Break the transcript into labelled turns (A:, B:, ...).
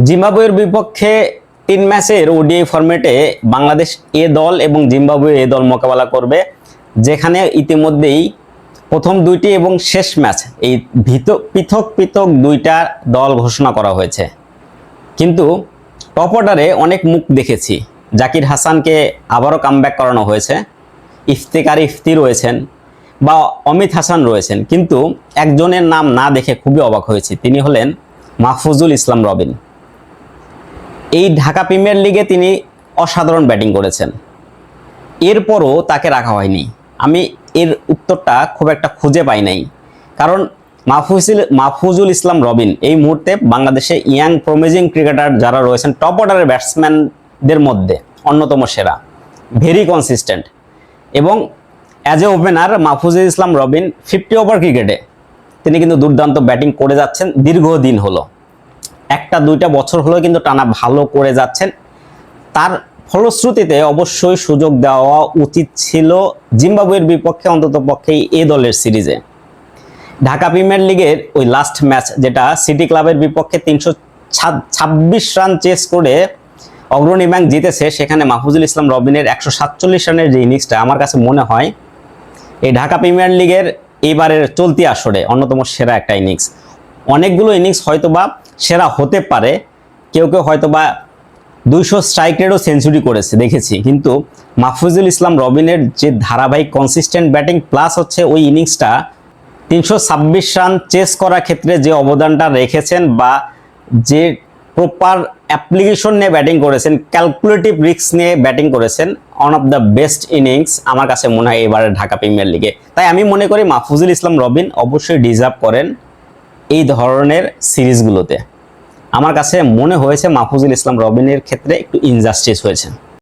A: জিম্বাবুয়ের বিপক্ষে 3 ম্যাচের ওডিআই ফরম্যাটে বাংলাদেশ এ দল এবং জিম্বাবুয়ে এ দল মোকাবেলা করবে, যেখানে ইতিমধ্যেই প্রথম দুইটি এবং শেষ ম্যাচ এই পৃথক পৃথক দুইটা দল ঘোষণা করা হয়েছে। কিন্তু টপ অর্ডারে অনেক মুখ দেখেছি। জাকির হাসানকে আবারও কামব্যাক করানো হয়েছে, ইফতেখার ইফতি রয়েছেন বা অমিত হাসান রয়েছেন, কিন্তু একজনের নাম না দেখে খুবই অবাক হয়েছি। তিনি হলেন মাহফুজুল ইসলাম রবিন। এই ঢাকা প্রিমিয়ার লিগে তিনি অসাধারণ ব্যাটিং করেছেন, এরপরও তাকে রাখা হয়নি। আমি এর উত্তরটা খুব একটা খুঁজে পাই নাই, কারণ মাহফুজুল ইসলাম রবিন এই মুহূর্তে বাংলাদেশে ইয়াং প্রমিজিং ক্রিকেটার যারা রয়েছেন টপ অর্ডারের ব্যাটসম্যানদের মধ্যে অন্যতম সেরা, ভেরি কনসিস্টেন্ট। এবং as a opener Mahfuzul Islam Robin 50 over ক্রিকেটে তিনি কিন্তু দুর্দান্ত ব্যাটিং করে যাচ্ছেন। দীর্ঘদিন হলো, একটা দুইটা বছর হলো কিন্তু টানা ভালো করে যাচ্ছেন। তার ফলশ্রুতিতে অবশ্যই সুযোগ দেওয়া উচিত ছিল জিম্বাবুয়ের বিপক্ষে, অন্তত পক্ষেই এ দলের সিরিজে। ঢাকা প্রিমিয়ার লিগের ওই লাস্ট ম্যাচ, যেটা সিটি ক্লাবের বিপক্ষে 326 রান চেস করে অগ্রণী ব্যাংক জিতেছে, সেখানে মাহফুজুল ইসলাম রবিনের 147 রানের যে ইনিংসটা আমার কাছে মনে হয় এই ঢাকা প্রিমিয়ার লিগের এইবারের চলতি আসরে অন্যতম সেরা একটা ইনিংস। অনেকগুলো ইনিংস হয়তোবা সেরা হতে পারে, কেউ কেউ হয়তোবা 200 স্ট্রাইক রেটও সেঞ্চুরি করেছে দেখেছি, কিন্তু মাহফুজুল ইসলাম রবিনের যে ধারাবাহিক কনসিস্টেন্ট ব্যাটিং প্লাস হচ্ছে ওই ইনিংসটা 326 রান চেস করার ক্ষেত্রে যে অবদানটা রেখেছেন বা যে প্রপার অ্যাপ্লিকেশন নিয়ে ব্যাটিং করেছেন, ক্যালকুলেটিভ রিস্ক নিয়ে ব্যাটিং করেছেন, one of the best innings আমার কাছে মনে হয় এবারের ঢাকা প্রিমিয়ার লিগে। তাই আমি মনে করি মাহফুজুল ইসলাম রবিন অবশ্যই ডিজার্ভ করেন এই ধরনের সিরিজগুলোতে। আমার কাছে মনে হয়েছে মাহফুজুল ইসলাম রবিনের ক্ষেত্রে একটু ইনজাস্টিস হয়েছে।